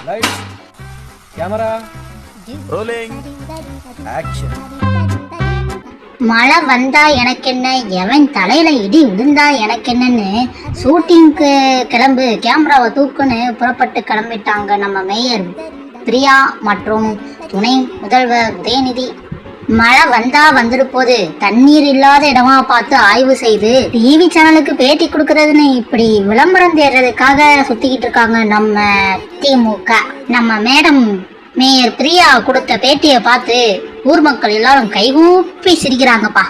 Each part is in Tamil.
Lights, camera, rolling, action. மழை வந்தா எனக்கென்ன, எவன் தலையில இடி விழுந்தா எனக்கென்னன்னு ஷூட்டிங்க்கு கிளம்பு, கேமராவை தூக்குன்னு புறப்பட்டு கிளம்பிட்டாங்க நம்ம மேயர் பிரியா மற்றும் துணை முதல்வர் உதயநிதி. மழை வந்தா வந்துட்டு போது, தண்ணீர் இல்லாத இடமா பார்த்து ஆய்வு செய்து டிவி சேனலுக்கு பேட்டி கொடுக்கறதுன்னு இப்படி விளம்பரம் தேடுறதுக்காக சுத்திக்கிட்டு இருக்காங்க நம்ம திமுக. நம்ம மேடம் மேயர் பிரியா கொடுத்த பேட்டியை பார்த்து ஊர் மக்கள் எல்லாரும் கைகூப்பி சிரிக்கிறாங்கப்பா.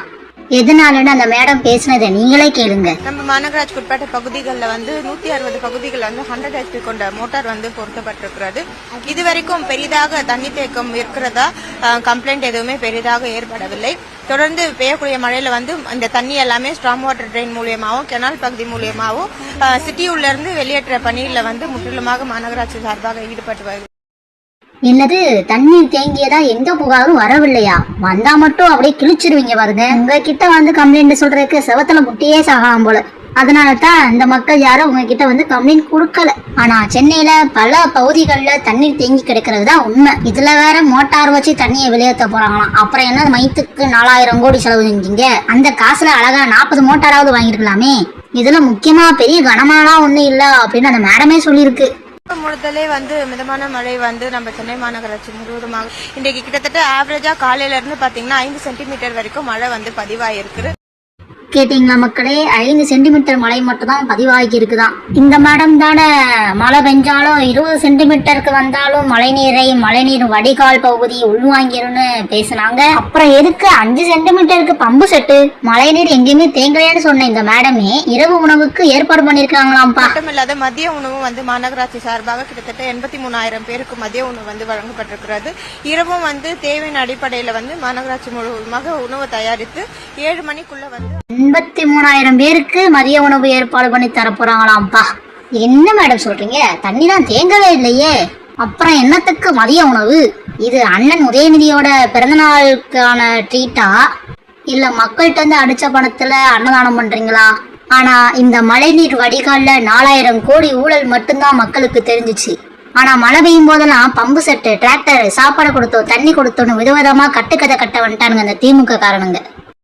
எதனாலன்னு அந்த மேடம் பேசினதை நீங்களே கேளுங்க. நம்ம மாநகராட்சி உட்பட்ட பகுதிகளில் வந்து 160 பகுதிகள் வந்து 100 HP கொண்ட மோட்டார் வந்து பொருத்தப்பட்டிருக்கிறது. இதுவரைக்கும் பெரிதாக தண்ணி தேக்கம் இருக்கிறதா கம்ப்ளைண்ட் எதுவுமே பெரிதாக ஏற்படவில்லை. தொடர்ந்து பெய்யக்கூடிய மழையில வந்து இந்த தண்ணி எல்லாமே ஸ்ட்ராங் வாட்டர் ட்ரெயின் மூலியமாகவும் கெனால் பகுதி மூலியமாகவும் சிட்டியுள்ள இருந்து வெளியேற்ற பணியில வந்து முற்றிலுமாக மாநகராட்சி சார்பாக ஈடுபட்டு வருகிறது. என்னது, தண்ணீர் தேங்கியதா எந்த புகாரும் வரவில்லையா? வந்தா மட்டும் அப்படியே கிழிச்சிருவீங்க பாருங்க. உங்ககிட்ட வந்து கம்ப்ளைண்ட் சொல்றதுக்கு செவத்துல முட்டியே சாகலாம் போல. அதனாலதான் இந்த மக்கள் யாரும் உங்ககிட்ட வந்து கம்ப்ளைண்ட் கொடுக்கல. ஆனா சென்னையில பல பகுதிகளில் தண்ணீர் தேங்கி கிடக்கிறது தான் உண்மை. இதுல வேற மோட்டார் வச்சு தண்ணியை வெளியேற்ற போறாங்களாம். அப்புறம் என்ன மைத்துக்கு 4000 கோடி செலவு செஞ்சீங்க? அந்த காசுல அழகா 40 மோட்டாராவது வாங்கிருக்கலாமே. இதுல முக்கியமா பெரிய கனமாலாம் ஒண்ணு இல்ல அப்படின்னு அந்த மேடமே சொல்லியிருக்கு. முழுதலே வந்து மிதமான மழை வந்து நம்ம சென்னை மாநகராட்சி முழுவதுமாக இன்றைக்கு கிட்டத்தட்ட ஆவரேஜா காலையில இருந்து பாத்தீங்கன்னா 5 சென்டிமீட்டர் வரைக்கும் மழை வந்து பதிவாயிருக்கு. கேட்டீங்களா மக்களே? 5 சென்டிமீட்டர் மழை மட்டும் தான் பதிவாகி இருக்குதான். இந்த மேடம் தானே மழை பெஞ்சாலும் 20 சென்டிமீட்டருக்கு வந்தாலும் மழைநீர் வடிகால் பகுதி உள்வாங்கிரும்னு பேசினாங்க. அப்புறம் எதுக்கு 5 சென்டிமீட்டருக்கு பம்பு செட்டு? மழைநீர் எங்கேயுமே தேங்கலையான்னு சொன்ன இந்த மேடமே இரவு உணவுக்கு ஏற்பாடு பண்ணிருக்காங்களாம்பா. மட்டுமில்லாத மதிய உணவு வந்து மாநகராட்சி சார்பாக கிட்டத்தட்ட 83,000 பேருக்கு மதிய உணவு வந்து வழங்கப்பட்டிருக்கிறது. இரவும் வந்து தேவையின் அடிப்படையில வந்து மாநகராட்சி முழுவதுமாக உணவு தயாரித்து 7 மணிக்குள்ள வந்து 83,000 பேருக்கு மதிய உணவு ஏற்பாடு பண்ணி தரப்போறாங்களாம்ப்பா. என்ன மேடம் சொல்றீங்க? தண்ணி தான் தேங்கவே இல்லையே, அப்புறம் என்னத்துக்கு மதிய உணவு? இது அண்ணன் உதயநிதியோட பிறந்தநாளுக்கான ட்ரீட்டா இல்ல மக்கள்கிட்ட இருந்து அடிச்ச பணத்துல அன்னதானம் பண்றீங்களா? ஆனா இந்த மழைநீர் வடிகால்ல 4000 கோடி ஊழல் மட்டும்தான் மக்களுக்கு தெரிஞ்சிச்சு. ஆனா மழை பெய்யும் போதெல்லாம் பம்பு செட்டு, டிராக்டர், சாப்பாடு கொடுத்தோம், தண்ணி கொடுத்தோன்னு விதவிதமா கட்டுக்கதை கட்ட வந்துட்டானுங்க இந்த திமுக காரணங்க.